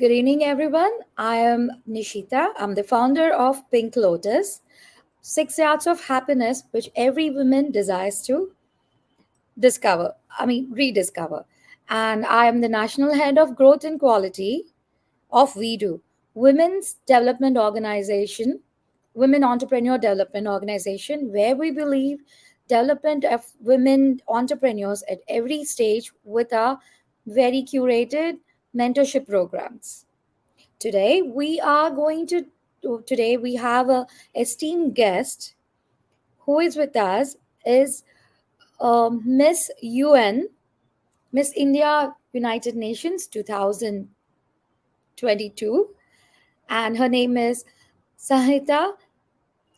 Good evening, everyone. I am Nishitha. I'm the founder of Pink Lotus, 6 yards of happiness which every woman desires to rediscover. And I am the national head of growth and quality of Wedo, Women's Development Organization, Women Entrepreneur Development Organization, where we believe development of women entrepreneurs at every stage with our very curated mentorship programs. Today we have a esteemed guest who is with us is Miss UN, Miss India United Nations 2022, and her name is Sanhita,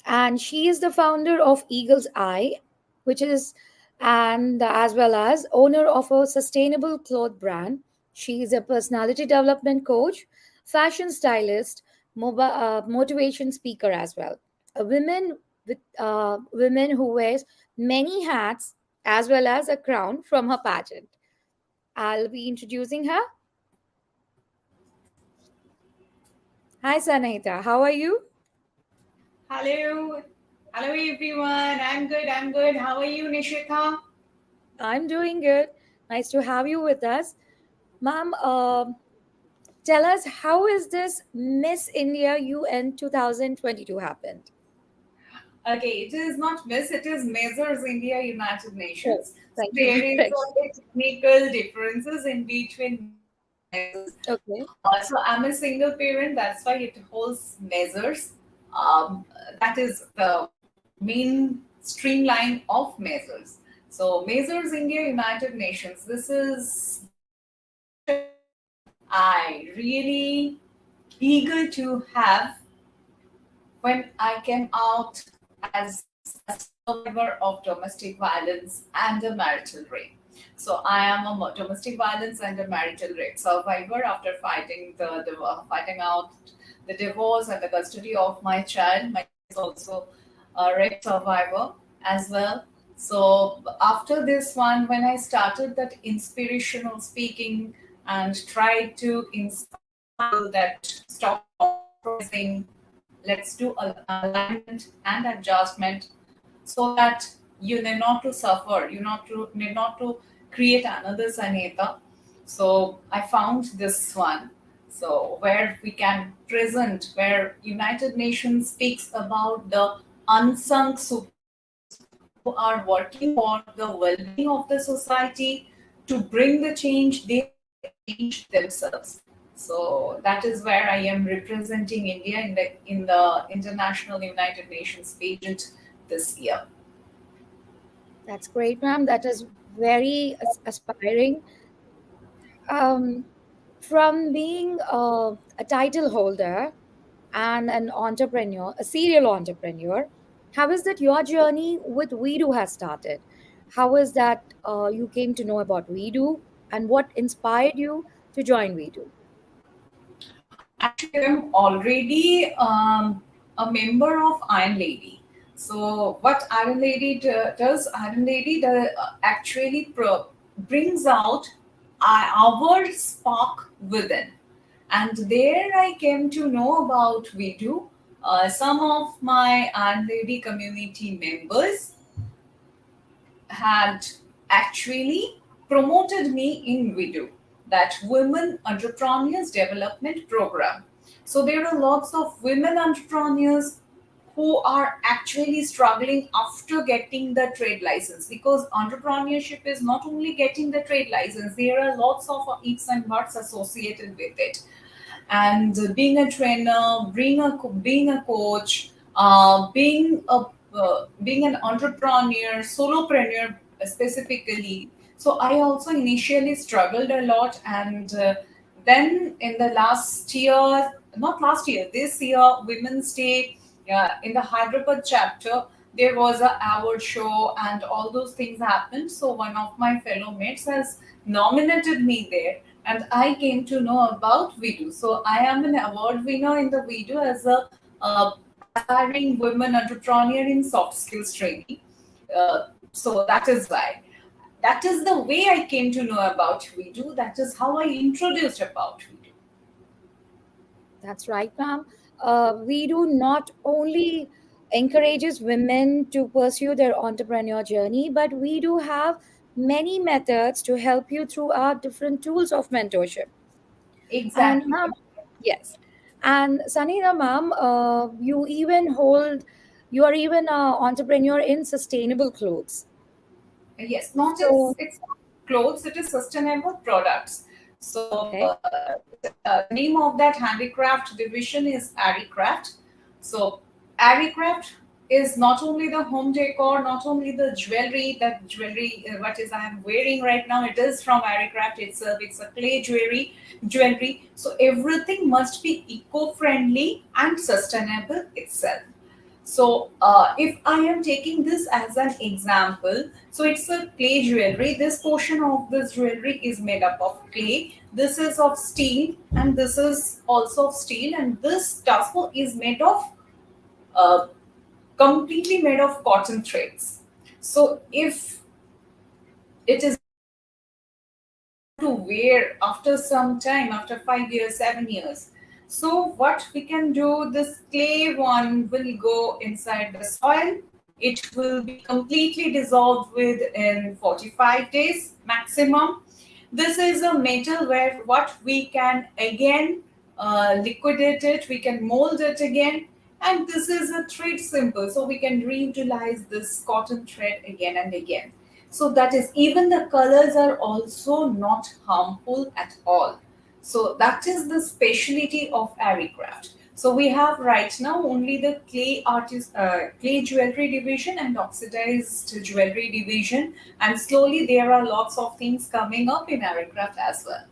and she is the founder of Eagle's Eye, which is and as well as owner of a sustainable cloth brand. She is a personality development coach, fashion stylist, motivation speaker as well. A women who wears many hats as well as a crown from her pageant. I'll be introducing her. Hi Sanhita, how are you? Hello. Hello everyone. I'm good. I'm good. How are you, Nishitha? I'm doing good. Nice to have you with us. Ma'am, tell us how is this Miss India UN 2022 happened? Okay, it is not Miss, it is Measures India United Oh, Nations. So thank you for there is correction. a technical differences in between measures. Okay, So I'm a single parent, that's why it holds measures. Um, that is the main streamline of measures. So measures India United Nations. This is I really eager to have when I came out as a survivor of domestic violence and a marital rape. So I am a domestic violence and a marital rape survivor after fighting out the divorce and the custody of my child. My child is also a rape survivor as well. So after this one, when I started that inspirational speaking and tried to inspire people that stop compromising, let's do alignment and adjustment so that you need not to suffer, need not to create another Sanhita. So I found this one. So where we can present, where United Nations speaks about the unsung super who are working for the well-being of the society to bring the change they change themselves. So that is where I am representing India in the International United Nations pageant this year. that's great, ma'am. That is very aspiring. Um, from being a title holder and an entrepreneur, a serial entrepreneur, how is that your journey with Wedo has started? How is that you came to know about Wedo and what inspired you to join Wedo? Actually, I'm already a member of Iron Lady. So what Iron Lady does, Iron Lady actually brings out our spark within. And there I came to know about Vidu. Some of my Iron Lady community members had actually promoted me in Widow, that Women Entrepreneurs Development Program. So there are lots of women entrepreneurs who are actually struggling after getting the trade license, because entrepreneurship is not only getting the trade license, there are lots of ifs and buts associated with it. And being a trainer, being a coach, being an entrepreneur, solopreneur specifically. So I also initially struggled a lot, and then in the last year, not last year, this year, Women's Day, in the Hyderabad chapter, there was a award show and all those things happened. So one of my fellow mates has nominated me there, and I came to know about Vidu. So I am an award winner in the Vidu as a aspiring women entrepreneur in soft skills training. So that is why. That is the way I came to know about Vidu. That is how I introduced about Vidu. That's right, ma'am. We do not only encourages women to pursue their entrepreneur journey, but we do have many methods to help you through our different tools of mentorship. And Exactly. ma'am, yes. And Sanina, ma'am, you are even an entrepreneur in sustainable clothes. Yes, not So, it's not clothes, it is sustainable products. So okay, the name of that handicraft division is Aricraft. So Aricraft is not only the home decor, not only the jewelry, that jewelry what is I am wearing right now, it is from Aricraft itself. It's a clay jewelry. So everything must be eco-friendly and sustainable itself. So, if I am taking this as an example, so it's a clay jewelry. This portion of this jewelry is made up of clay. This is of steel, and this is also of steel. And this tassel is made of uh, completely made of cotton threads. So, if it is to wear after some time, after 5 years, 7 years. So, what we can do, this clay one will go inside the soil. It will be completely dissolved within 45 days maximum. This is a metal where what we can again liquidate it, we can mold it again, and this is a thread simple, so we can reutilize this cotton thread again and again. So that is, even the colors are also not harmful at all. So that is the specialty of Aricraft. So we have right now only the clay jewelry division and oxidized jewelry division, and slowly there are lots of things coming up in Aricraft as well.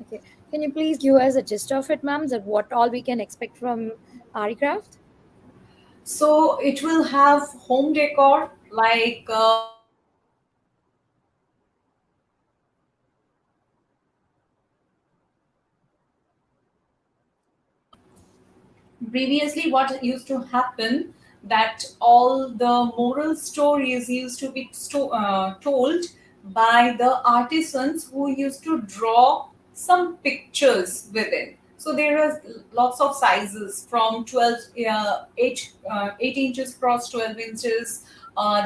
okay. Can you please give us a gist of it, ma'am? That what all we can expect from Aricraft? So it will have home decor like previously what used to happen, that all the moral stories used to be told by the artisans who used to draw some pictures within. So there are lots of sizes from 12 8 inches cross 12 inches,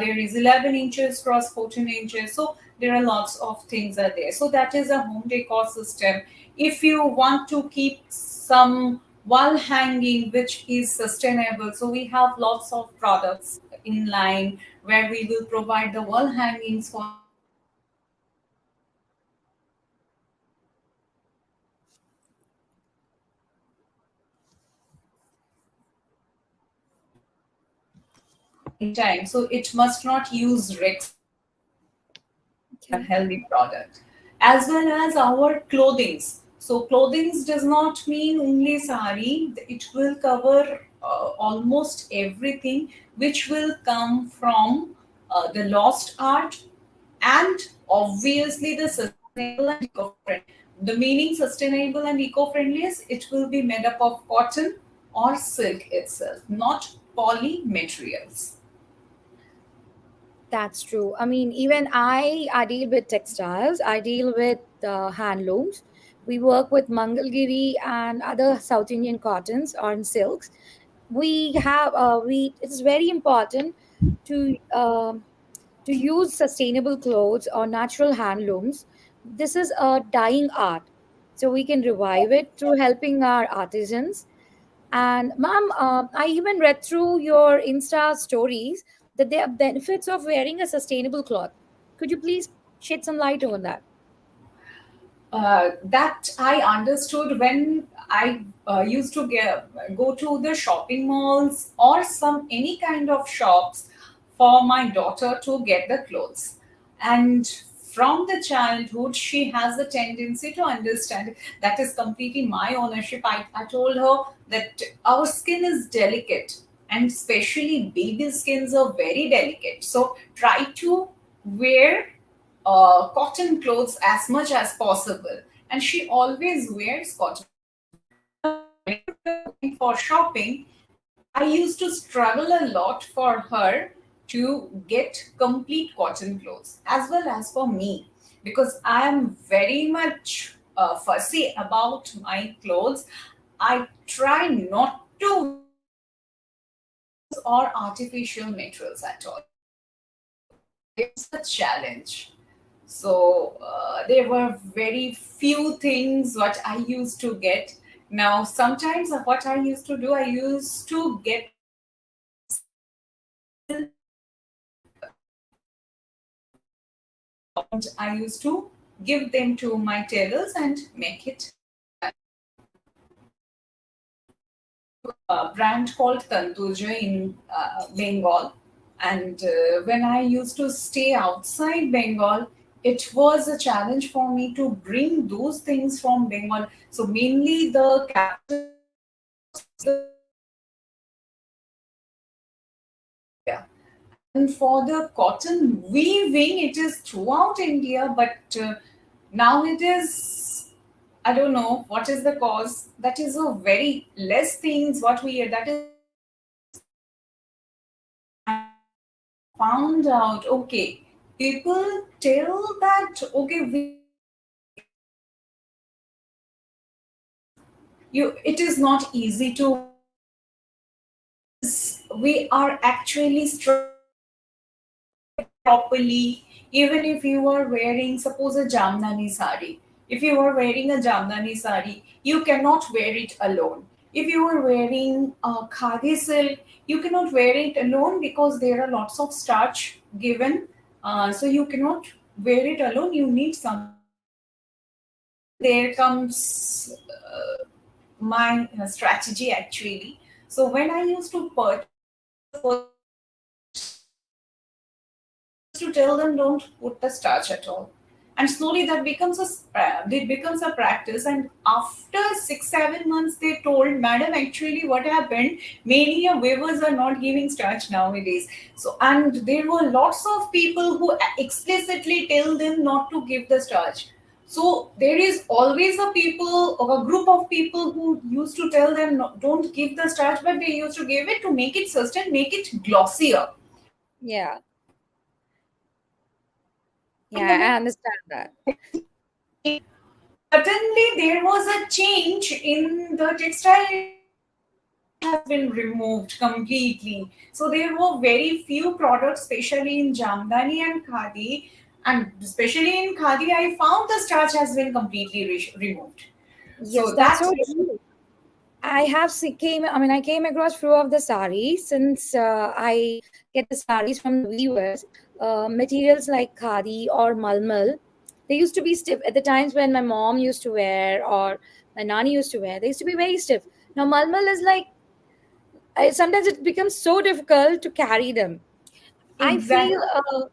there is 11 inches cross 14 inches. So there are lots of things are there. So that is a home decor system. If you want to keep some wall hanging which is sustainable, so we have lots of products in line where we will provide the wall hangings for in time. So it must not use Rex, Okay. healthy product, as well as our clothings. So clothings does not mean only sari, it will cover almost everything which will come from the lost art, and obviously the sustainable and eco-friendly. The meaning sustainable and eco-friendly is it will be made up of cotton or silk itself, not poly materials. That's true. I mean, even I deal with textiles. I deal with handlooms. We work with Mangalgiri and other South Indian cottons on silks. We have we. It is very important to to use sustainable clothes or natural handlooms. This is a dying art, so we can revive it through helping our artisans. And ma'am, I even read through your Insta stories that there are benefits of wearing a sustainable cloth. Could you please shed some light on that? That I understood when I used to go to the shopping malls or some any kind of shops for my daughter to get the clothes. And from the childhood, she has a tendency to understand that is completely my ownership. I told her that our skin is delicate, and especially baby skins are very delicate. So try to wear cotton clothes as much as possible, and she always wears cotton. Whenever we are going for shopping, I used to struggle a lot for her to get complete cotton clothes, as well as for me, because I am very much fussy about my clothes. I try not to wear or artificial materials at all. It was a challenge. So there were very few things what I used to get. Now sometimes what I used to do, I used to get sample and I used to give them to my tailors and make it. A brand called Tantuja in Bengal. And when I used to stay outside Bengal, it was a challenge for me to bring those things from Bengal. So mainly the capital India. And for the cotton weaving, it is throughout India, but now it is, I don't know what is the cause. That is a very less things what we that is found out. Okay, people tell that okay it is not easy to we are actually properly, even if you are wearing suppose a jamnani sari. If you are wearing a jamnani sari, you cannot wear it alone. If you are wearing a khadi silk, you cannot wear it alone because there are lots of starch given. So you cannot wear it alone, you need some. And there comes my strategy actually. So when I used to purchase the first to tell them don't put the starch at all, and slowly that becomes it becomes a practice. And after 6 7 months they told, madam, actually what happened, many weavers are not giving starch nowadays. So and there were lots of people who explicitly tell them not to give the starch. So there is always a people or a group of people who used to tell them no, don't give the starch, but they used to give it to make it sustain, make it glossier. Yeah. Yeah, In the I next understand that. suddenly there was a change in the textile industry. The starch has been removed completely. So there were very few products, especially in Jamdani and Khadi. And especially in Khadi, I found the starch has been completely removed. Yes, So that's that so true. I came across few of the saris since I get the saris from the weavers. Materials like khadi or malmal, they used to be stiff at the times when my mom used to wear or my nani used to wear. They used to be very stiff. Now malmal is like sometimes it becomes so difficult to carry them. I feel, exactly.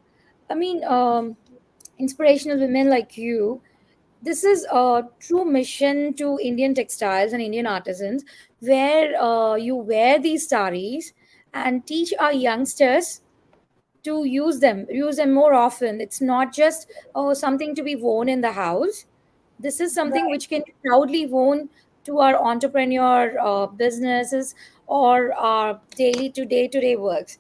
I mean, inspirational women like you, this is a true mission to Indian textiles and Indian artisans, where you wear these saris and teach our youngsters to use them more often. It's not just something to be worn in the house. This is something Right. which can be proudly worn to our entrepreneur businesses or our daily to day works.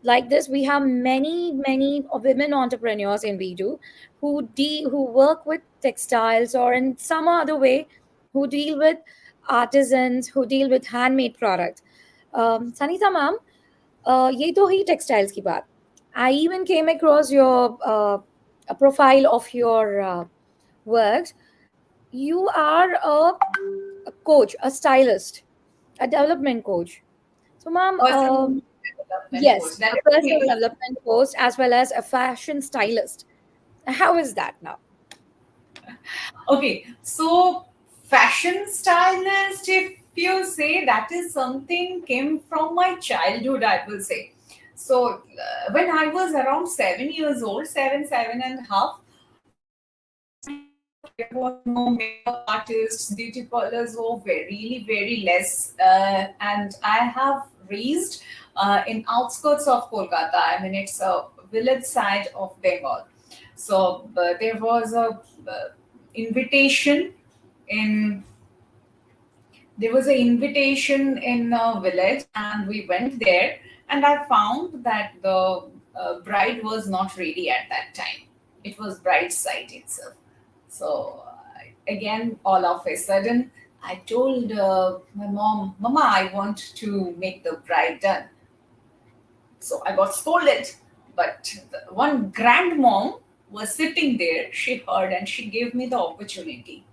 Like this, we have many women entrepreneurs in Wedo who work with textiles or in some other way who deal with artisans, who deal with handmade products. Sanita ma'am, ये तो ही textiles की बात. I even came across your a profile of your works. You are a coach, a stylist, a development coach. So, ma'am, Personal development coach. yes, That a is personal people. development coach as well as a fashion stylist. How is that now? Okay, so fashion stylist, if you say, that is something came from my childhood, I will say. So when I was around 7 years old, seven and a half, there was no makeup artists, beauty parlors were very less, and I have raised in outskirts of Kolkata. I mean, it's a village side of Bengal. So there was a invitation in there was an invitation in a village, and we went there, and I found that the bride was not ready at that time. It was bride side itself. So again, all of a sudden, I told my mom, Mama, I want to make the bride done. So I got scolded. But the one grandmom was sitting there. She heard and she gave me the opportunity.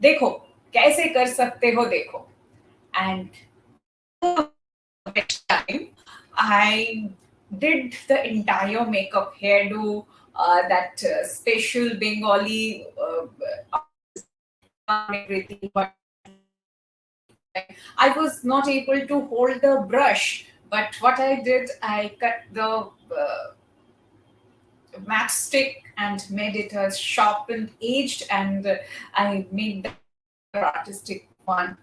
देखो कैसे कर सकते हो देखो. And till the wet time, I did the entire makeup, hairdo, that special Bengali and everything. But I was not able to hold the brush. But what I did, I cut the matchstick and made it a sharpened, aged, and I made that another artistic one.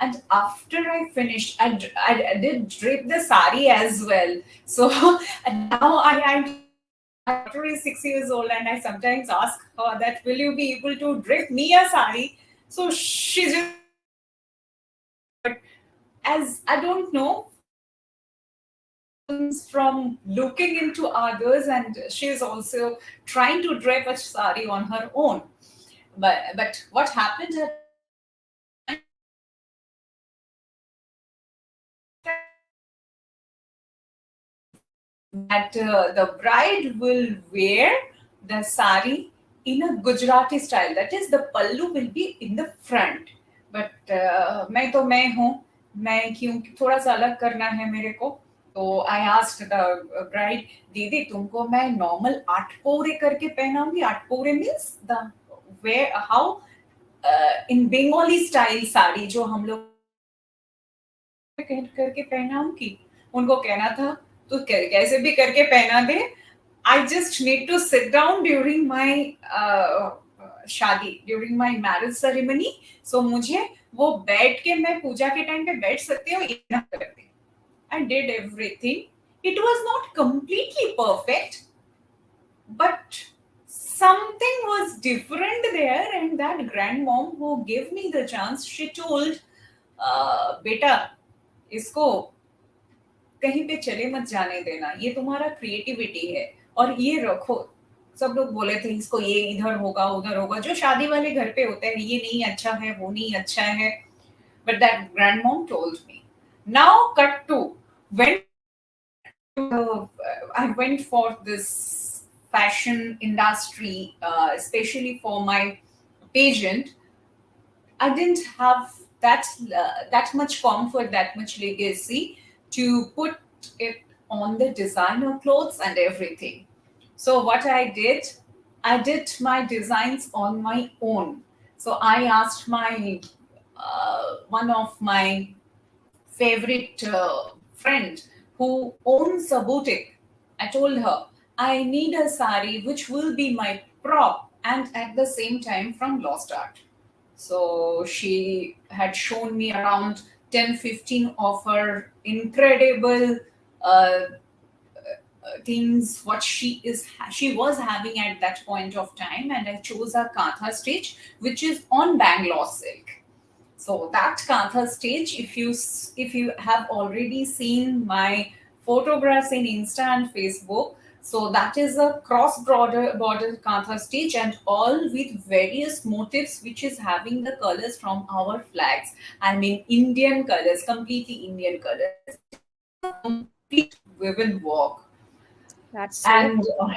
And after I finished, I did drape the sari as well. So and now my daughter is 6 years old, and I sometimes ask her that, "Will you be able to drape me a sari?" So she just but as I don't know, comes from looking into others, and she is also trying to drape a sari on her own. But what happened at that the bride will wear the sari in a Gujarati style. That is, the pallu will be in the front. But मैं तो मैं हूँ, मैं क्यों थोड़ा सा अलग करना है मेरे को. तो I asked the bride, दीदी तुमको मैं normal आठ पौरे करके पहनाऊंगी. आठ पौरे means the where how in Bengali style sari जो हम लोग करके पहनाऊंगी. उनको कहना था तो कैसे भी करके पहना दे. I just need to sit down during my शादी, during my marriage ceremony. So मुझे वो बैठ के मैं पूजा के टाइम पे बैठ सकती हूँ, इतना कर दे. I did everything. It was not completely perfect, but something was different there. And that grandmom who gave me the chance, she told, बेटा इसको कहीं पे चले मत जाने देना, ये तुम्हारा क्रिएटिविटी है और ये रखो. सब लोग बोले थे इसको ये इधर होगा उधर होगा, जो शादी वाले घर पे होते हैं, ये नहीं अच्छा है वो नहीं अच्छा है. But that grandmom told me. Now cut to when I went for this fashion industry, especially for my pageant. I didn't have that much comfort, that much legacy to put it on the designer clothes and everything. So what I did my designs on my own. So I asked my one of my favorite friend who owns a boutique. I told her I need a sari which will be my prop and at the same time from Lost Art. So she had shown me around 10, 15 of her incredible things what she was having at that point of time, and I chose a kantha stitch which is on Bangalore silk. So that kantha stitch, if you have already seen my photographs in Insta and Facebook, so that is a cross border kantha stitch, and all with various motifs which is having the colors from our flags. I mean Indian colors, completely Indian colors. Complete woven work. That's so And cool.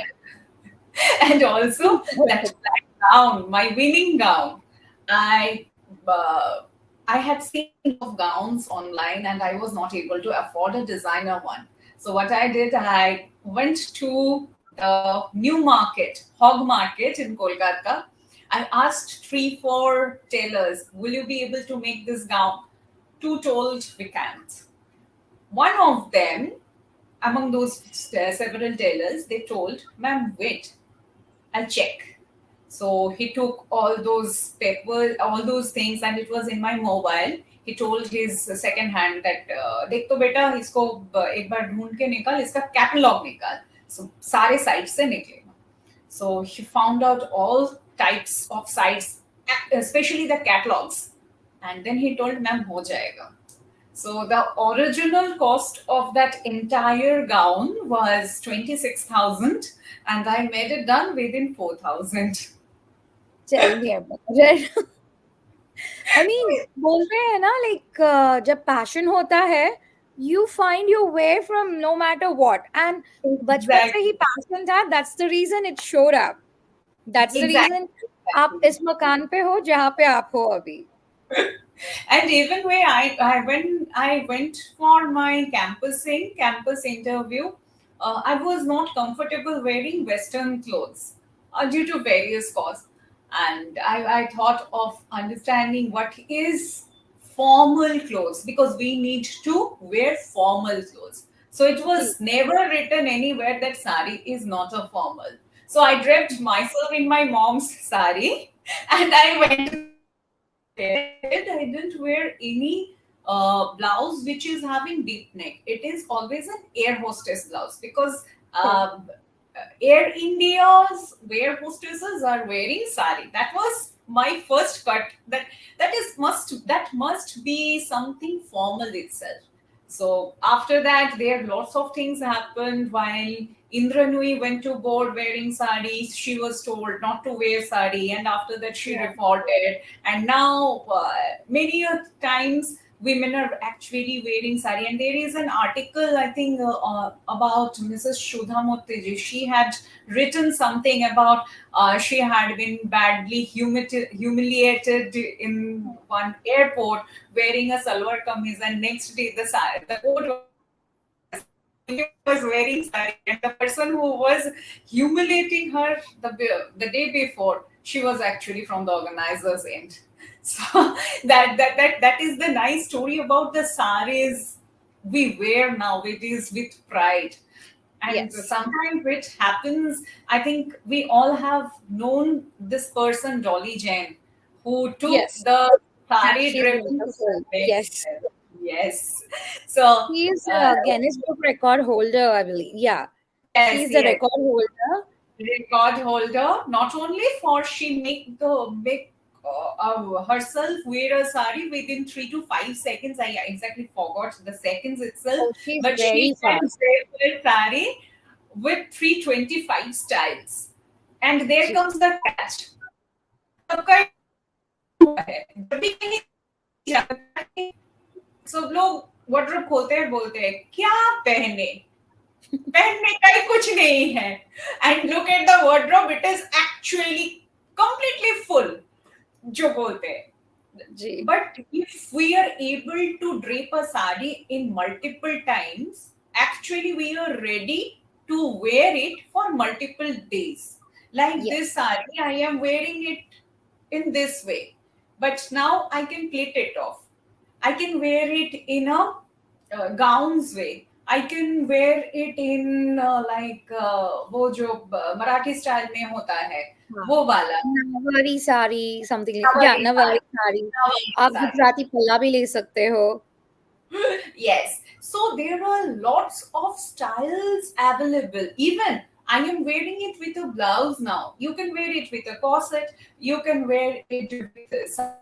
and also that black gown, my winning gown. I uh, I had seen a lot of gowns online, and I was not able to afford a designer one. So what I did, I went to the new market, Hog Market in Kolkata. I asked 3, 4 tailors, "Will you be able to make this gown?" Two told we can't. One of them, among those several tailors, they told, "Ma'am, wait, I'll check." So he took all those papers, all those things, and it was in my mobile. He told his second hand that, देख तो बेटा इसको एक बार ढूंढ के निकाल, इसका catalogue निकाल. So सारे sites से निकले. So he found out all types of sites, especially the catalogs, and then he told, "ma'am हो जाएगा." So the original cost of that entire gown was 26,000, and I made it done within 4,000. Tell me about it. I mean, बोलते हैं ना, like जब passion होता है, you find your way from no matter what. And बचपन से ही Exactly. passion था. That's the reason it showed up. That's the Exactly. reason आप इस मकान पे हो जहाँ पे आप हो अभी. And even when I went for my campus interview, I was not comfortable wearing Western clothes due to various causes. And I thought of understanding what is formal clothes, because we need to wear formal clothes. So it ji. was never written anywhere that sari is not a formal. So I draped myself in my mom's sari and I went to the interview. What I didn't wear any blouse which is having deep neck. It is always an air hostess blouse, because Air India's air hostesses are wearing sari. That was my first cut. That must be something formal itself. So after that, there lots of things happened. While Indranui went to board wearing sari, she was told not to wear sari, and after that she Yeah. reported. And now many a times women are actually wearing sari. And there is an article, I think, about Mrs. Shudha Motteji. She had written something about she had been badly humiliated in one airport wearing a salwar kameez, and next day the court was actually clear that everyone was wearing sari, and the person who was humiliating her the day before, she was actually from the organizer's end. So that is the nice story about the saris we wear now. It is with pride. And Yes. sometimes it happens. I think we all have known this person, Dolly Jain, who took Yes. the sari She's driven to the wonderful. next Yes. level. Yes. So She's uh, a Guinness Book record holder, I believe. Yeah. yes, She's the yes, record holder. record holder. Not only for she make herself wear a sari within 3 to 5 seconds. I exactly forgot the seconds itself, Oh, she's but she very can fast. wear a sari with 325 styles. And there ji. comes the catch. सबका एक pattern हुआ है, जब भी कहीं साड़ी जाता है, सब लोग वार्डरोब खोलते हैं, बोलते हैं क्या पहने, पहनने का ही कुछ नहीं है. And look at the wardrobe, it is actually completely full, जो बोलते हैं. जी. But if we are able to drape a sari in multiple times, actually we are ready to wear it for multiple days. Like this Yes. sari, I am wearing it in this way, but now I can plait it off. I can wear it in a gowns way. I can wear it in वो जो Marathi style में होता है, हाँ. वो वाला नववारी sari something like, yeah, Nauvari नववारी sari, sari. Nauvari आप साड़ी. गुजराती पल्ला भी ले सकते हो. Yes. So there are lots of styles available. Even I am wearing it with a blouse now. You can wear it with a corset. You can wear it with some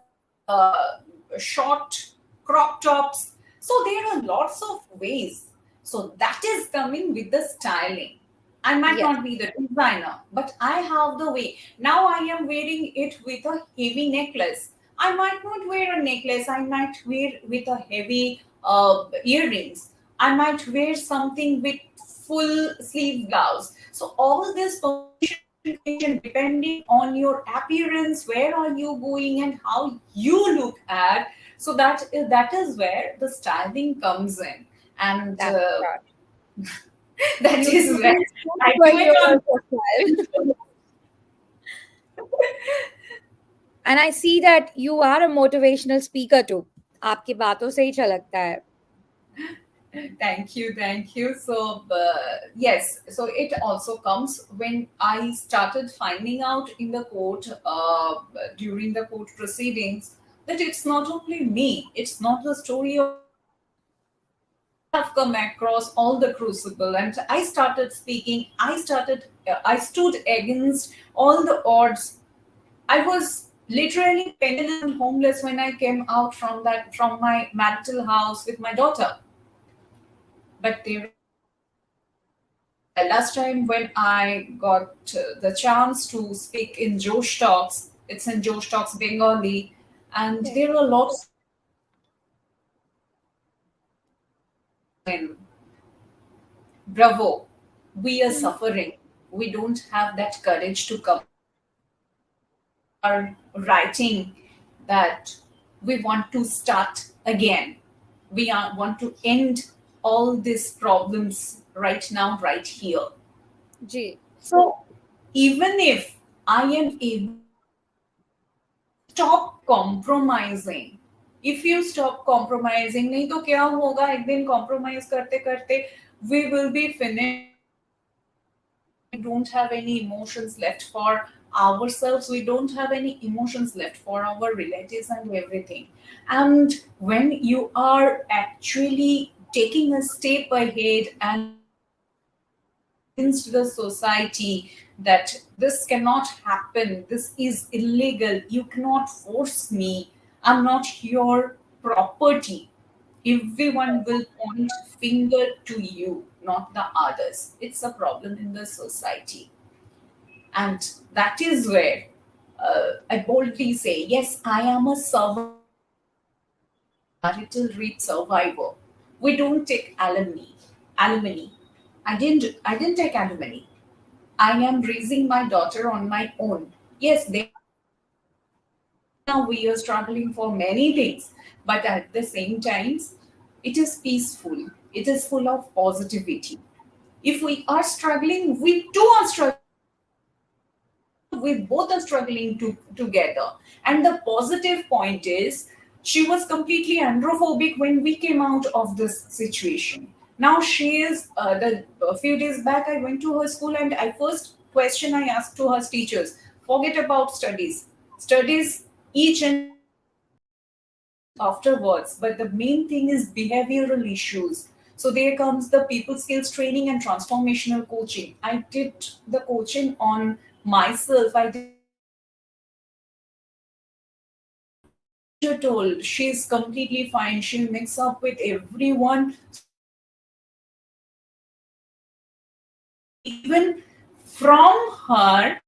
short crop tops. So there are lots of ways. So that is coming with the styling. I might Yes. not be the designer, but I have the way. Now I am wearing it with a heavy necklace. I might not wear a necklace. I might wear with a heavy earrings. I might wear something with full sleeve blouse. So all this permutation depending on your appearance, where are you going, and how you look at. So that is where the styling comes in, and That's right. that You is where really spoke I for do it your on profile. purpose. And I see that you are a motivational speaker too. आपकी बातों से ही झलकता है. Thank you. So, yes, so it also comes when I started finding out in the court, during the court proceedings, that it's not only me, it's not the story of me. I have come across all the crucible, and I started speaking. I stood against all the odds. I was literally penniless and homeless when I came out from my marital house with my daughter. But there is last time when I got the chance to speak in Josh Talks, it's in Josh Talks Bengali, And Yes. there are lots of when bravo, we are Mhm. suffering. We don't have that courage to come out. We are writing that we want to start again. Want to end all these problems right now, right here. Ji. So even if I am able stop compromising, if you stop compromising, नहीं तो क्या होगा एक दिन compromise करते करते we will be finished with ourselves. We don't have any emotions left for ourselves. We don't have any emotions left for our relatives and everything. And when you are actually taking a step ahead and convinced the society that this cannot happen, this is illegal, you cannot force me, I'm not your property. Everyone will point finger to you, not the others. It's a problem in the society. And that is where I boldly say, yes, I am a survivor. I am a marital rape survivor. We don't take alimony. Alimony. I didn't take alimony. I am raising my daughter on my own. Yes, there are challenges. Right now, we are struggling for many things, but at the same time, it is peaceful. It is full of positivity. If we are struggling, we too are struggling together. We both are struggling together. And the positive point is, she was completely androphobic when we came out of this situation. Now she is. A few days back, I went to her school, and I first question I asked to her teachers: forget about studies. Studies, each and everything will be settled afterwards. But the main thing is behavioral issues. So there comes the people skills training and transformational coaching. I did the coaching on myself. I did the coaching on her. The teacher told she's completely fine. She'll mix up with everyone. So even from her,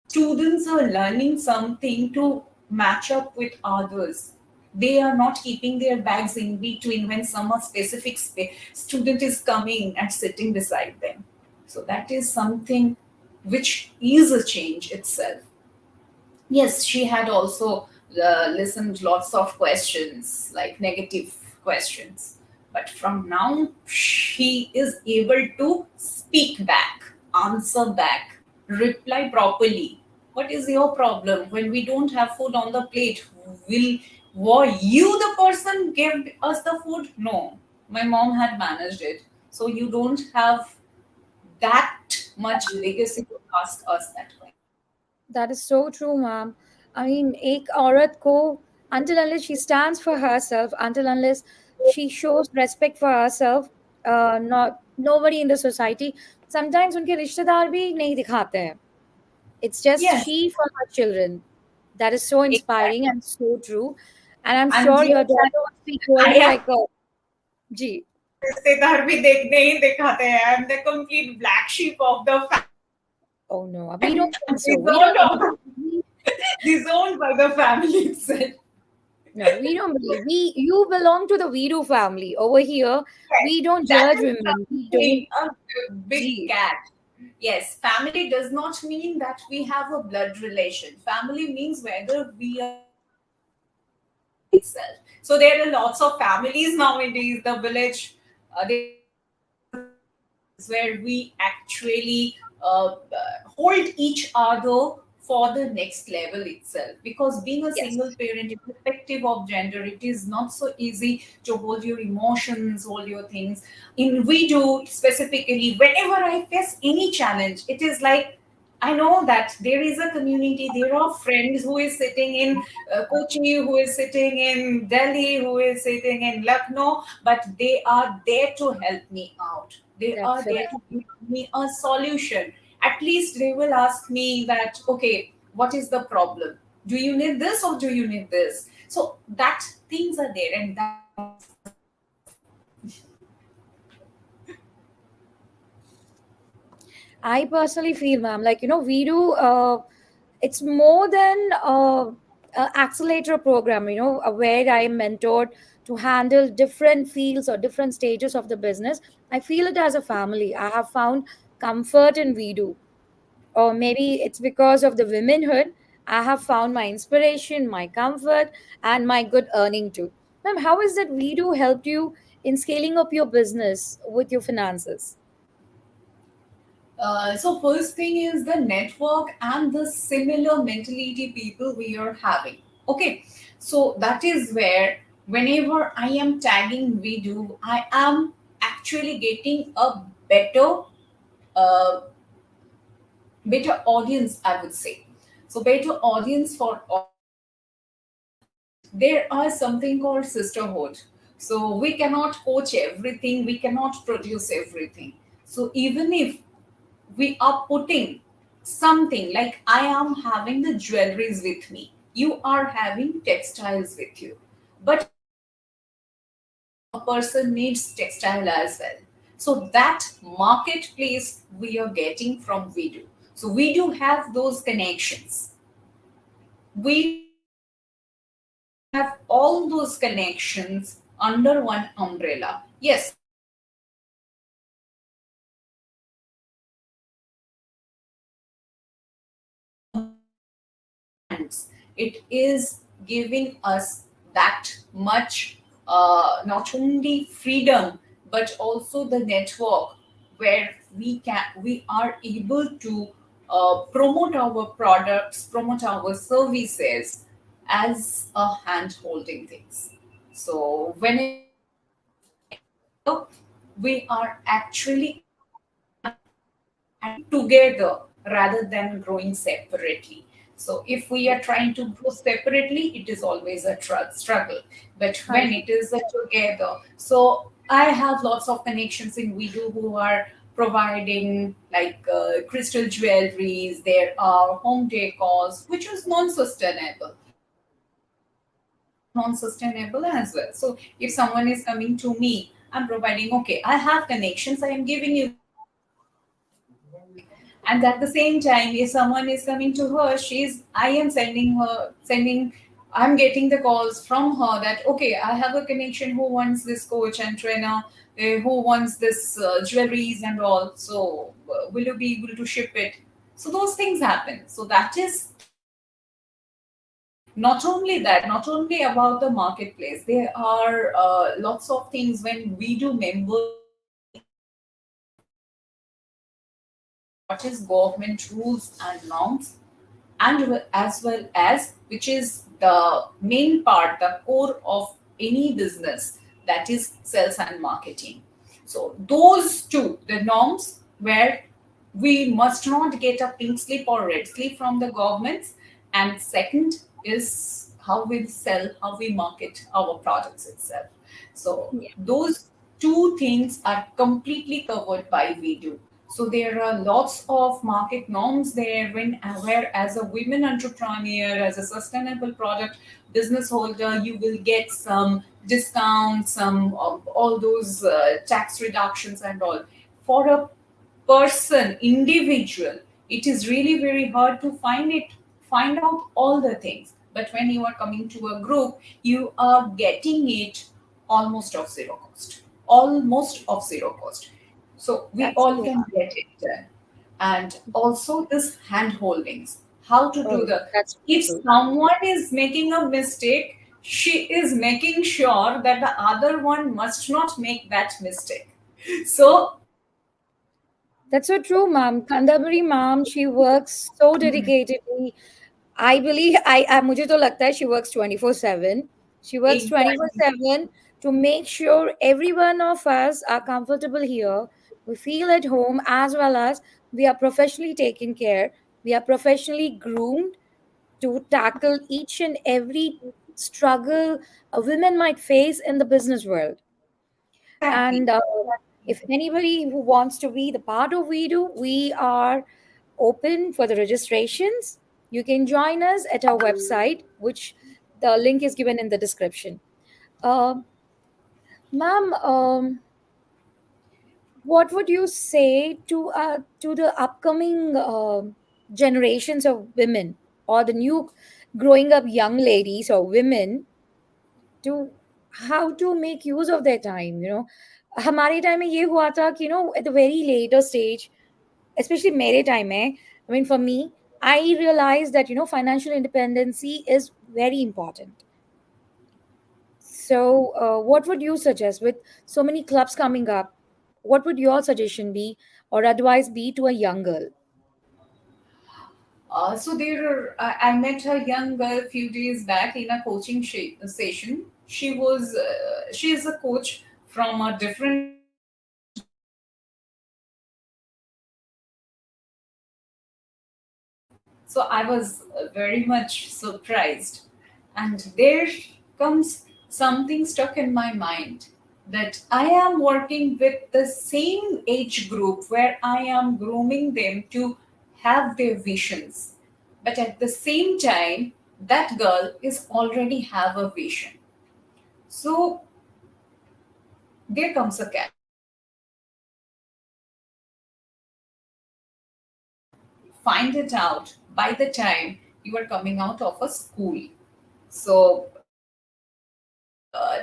students are learning something to match up with others. They are not keeping their bags in between when some specific student is coming and sitting beside them. So that is something which is a change itself. Yes, she had also listened lots of questions, like negative questions. But from now, she is able to speak back, answer back, reply properly. What is your problem? When we don't have food on the plate, will were you the person gave us the food? No, my mom had managed it. So you don't have that much legacy to ask us that question. That is so true, ma'am. I mean, एक औरत को until unless she stands for herself, until unless she shows respect for herself, not nobody in the society. Sometimes उनके रिश्तेदार भी नहीं दिखाते हैं. It's just Yes, she for her children. That is so inspiring exactly. and so true. And I'm And sure yes, your daughter must be going I am like a G. रिश्तेदार भी देखने ही दिखाते हैं. I am the complete black sheep of the family. Oh no, we I'm don't think so. We disowned, don't believe. disowned by the family itself. No, we don't believe. You belong to the Wedo family. Over here, Yes, we don't that judge is women. We don't. something, a big Gee, cat. Yes, family does not mean that we have a blood relation. Family means whether we are living in the society itself. So there are lots of families nowadays. The village, there are lots of families where we actually hold each other for the next level itself. Because being a yes, single parent, irrespective of gender, it is not so easy to hold your emotions, hold your things. In we do specifically, whenever I face any challenge, it is like I know that there is a community, there are friends who is sitting in Kochi, who is sitting in Delhi, who is sitting in Lucknow, but they are there to help me out. They are there definitely. to give me a solution. At least they will ask me that, okay, what is the problem? Do you need this or do you need this? So that things are there, and that makes us enough. I personally feel, ma'am, like we do. It's more than accelerator program, where I am mentored to handle different fields or different stages of the business. I feel it as a family. I have found comfort in Wedo, or maybe it's because of the womenhood. I have found my inspiration, my comfort, and my good earning too. Ma'am, how is that Wedo helped you in scaling up your business with your finances? So first thing is the network and the similar mentality people we are having. Okay, so that is where whenever I am tagging video, I am actually getting a uh, better audience, I would say. So better audience for all, and there are something called sisterhood. So we cannot coach everything, we cannot produce everything. So even if we are putting something like I am having the jewelries with me, you are having textiles with you, but a person needs textile as well. So that marketplace we are getting from Vidu. So we do have those connections. We have all those connections under one umbrella. Yes, brands, it is giving us that much, not only freedom but also the network where we are able to promote our products, promote our services as a hand holding things. So whenever we are actually together rather than growing separately. So if we are trying to grow separately, it is always a struggle. But when it is a together, so I have lots of connections in Wedo who are providing like crystal jewelries. There are home decors, which is non-sustainable. Non-sustainable as well. So if someone is coming to me, I'm providing. Okay, I have connections. I am giving you, and at the same time if someone is coming to her, she's I am sending I'm getting the calls from her that okay, I have a connection who wants this coach and trainer, who wants this jewelries and all, so will you be able to ship it? So those things happen. So that is not only that, not only about the marketplace, there are lots of things when we do members what is government rules and norms, and as well as which is the main part, the core of any business, that is sales and marketing. So those two, the norms where we must not get a pink slip or red slip from the governments, and second is how we sell, how we market our products itself. So Yeah, those two things are completely covered by Video. So there are lots of market norms there when where as a women entrepreneur, as a sustainable product business holder, you will get some discounts, some of all those tax reductions and all. For a person, individual, it is really very hard to find out all the things. But when you are coming to a group, you are getting it almost of zero cost. Almost of zero cost. So we that's all true. can get it done. And also this hand holdings. How to do Oh, the that's if true. someone is making a mistake, she is making sure that the other one must not make that mistake. So That's so true, ma'am. Kandabari ma'am, she works so dedicatedly. I believe I मुझे तो लगता है she works 24/7. She works exactly. 24/7 to make sure every one of us are comfortable here. We feel at home, as well as we are professionally taken care. We are professionally groomed to tackle each and every struggle a woman might face in the business world. Exactly. And if anybody who wants to be the part of WeDo, we are open for the registrations. You can join us at our website, which the link is given in the description. Uh, Ma'am, what would you say to the upcoming generations of women, or the growing up young ladies or women to how to make use of their time, you know. हमारे time में ये हुआ था कि, you know, at the very later stage, especially मेरे time में, I mean for me, I realized that, you know, financial independency is very important. So what would you suggest with so many clubs coming up? What would your suggestion be or advice be to a young girl? I met a young girl a few days back in a coaching session. She is a coach from a different So I was very much surprised. And there comes something stuck in my mind that I am working with the same age group where I am grooming them to have their visions. But at the same time, that girl is already have a vision. So there comes a catch. Find it out by the time you are coming out of a school. So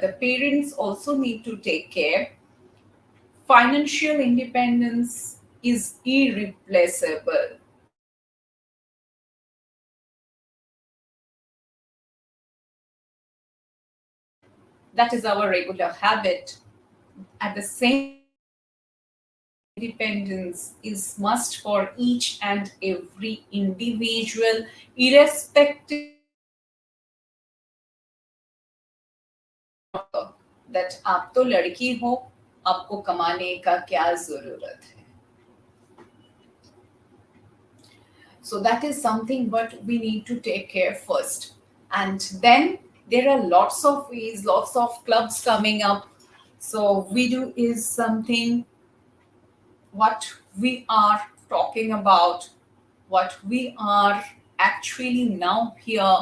the parents also need to take care. Financial independence is irreplaceable. That is our regular habit. At the same independence is must for each and every individual, irrespective that आप तो लड़की हो, आपको कमाने का क्या जरूरत है. So that is something what we need to take care first. And then there are lots of ways, lots of clubs coming up. So Wedo is something what we are talking about, what we are actually now here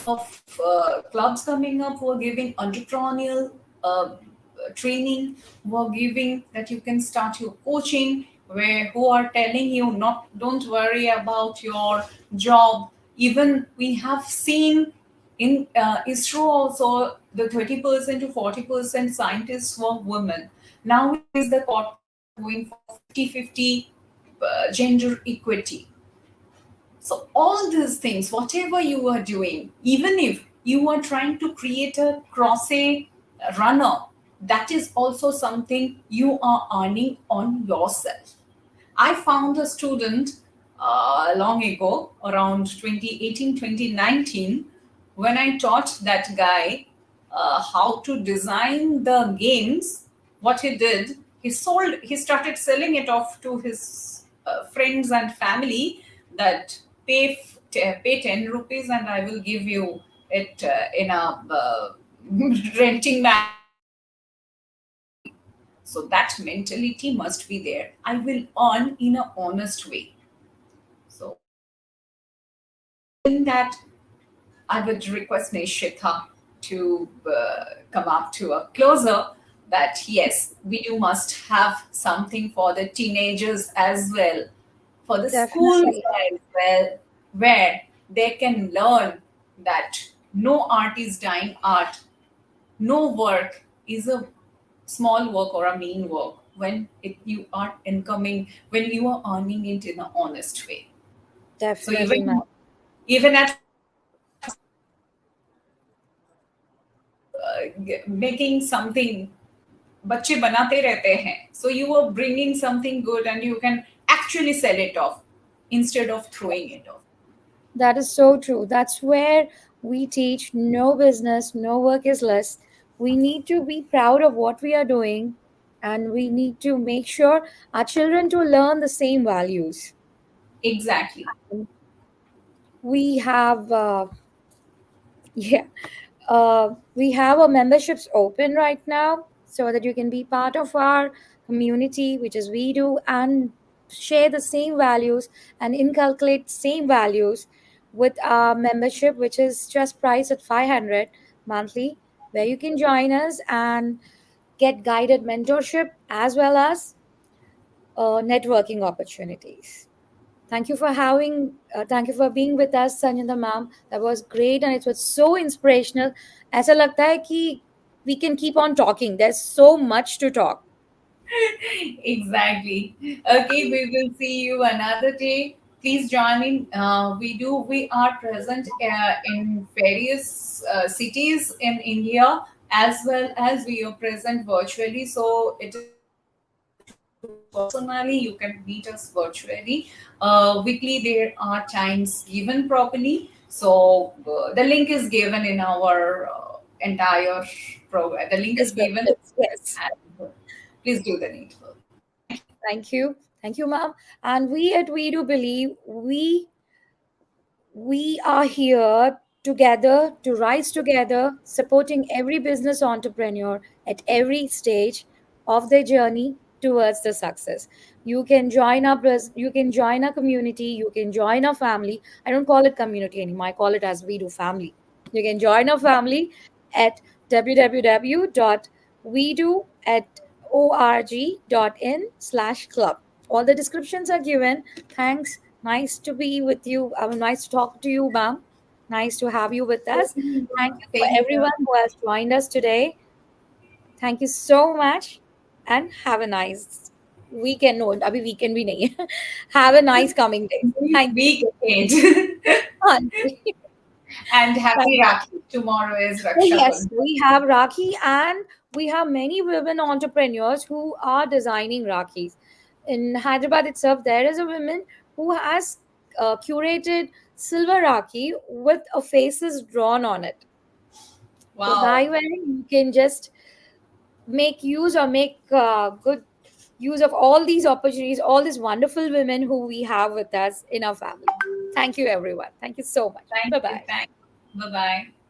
of clubs coming up who are giving entrepreneurial training, who are giving that you can start your coaching, where who are telling you not don't worry about your job. Even we have seen in ISRO also the 30% to 40% scientists were women. Nowadays the corporates are going for 50-50 gender equity. So, all these things, whatever you are doing, even if you are trying to create a crochet runner, that is also something you are earning on yourself. I found a student long ago, around 2018, 2019, when I taught that guy how to design the games. What he did, he started selling it off to his friends and family that pay 10 rupees and I will give you it in a renting man. So that mentality must be there. I will earn in an honest way. So in that, I would request Nishitha to come up to a closer that yes, we do must have something for the teenagers as well, for the schools Definitely. as well, where they can learn that no art is dying art, no work is a small work or a mean work when you are incoming, when you are earning it in an honest way. So Definitely, ma'am. even at making something बच्चे बनाते रहते हैं so you are bringing something good and you can actually sell it off instead of throwing it off. That is so true. That's where we teach no business, no work is less. We need to be proud of what we are doing, and we need to make sure our children to learn the same values. Exactly. We have yeah. We have our memberships open right now so that you can be part of our community, which is we do, and share the same values and inculcate same values with our membership, which is just priced at 500 monthly, where you can join us and get guided mentorship as well as networking opportunities. Thank you for being with us, Sanjana ma'am. That was great and it was so inspirational. ऐसा लगता है कि we can keep on talking. There's so much to talk. Exactly. Okay, we will see you another day. Please join in. We are present in various cities in India, as well as we are present virtually. So it is not possible to meet personally. You can meet us virtually. Weekly, there are times given properly. So the link is given in our entire program. The link is given, Descriptions. Yes. and please do the needful. Thank you. Thank you. Thank you, ma'am. And we at We Do Believe, we are here together to rise together, supporting every business entrepreneur at every stage of their journey towards the success. You can join our community, you can join our family. I don't call it community anymore. I call it as We Do family. You can join our family at www.wedo at org.in/club. All the descriptions are given. Thanks. Nice to be with you. Nice to talk to you, ma'am. Nice to have you with us. Thank you for Same here. everyone who has joined us today. Thank you so much and have a nice weekend. No, abhi weekend bhi nahi hai. Have a nice coming day. Thank you. Week ahead. Thank And happy you. Rakhi. Tomorrow is Oh, Raksha yes, Bandhan. we have Rakhi, and we have many women entrepreneurs who are designing Rakhis. In Hyderabad itself, there is a woman who has curated silver Rakhi with a faces drawn on it. So, Wow. by way, you can just make use or make good use of all these opportunities, all these wonderful women who we have with us in our family. Thank you, everyone. Thank you so much. Thank Bye you. bye. Thank you. Bye bye.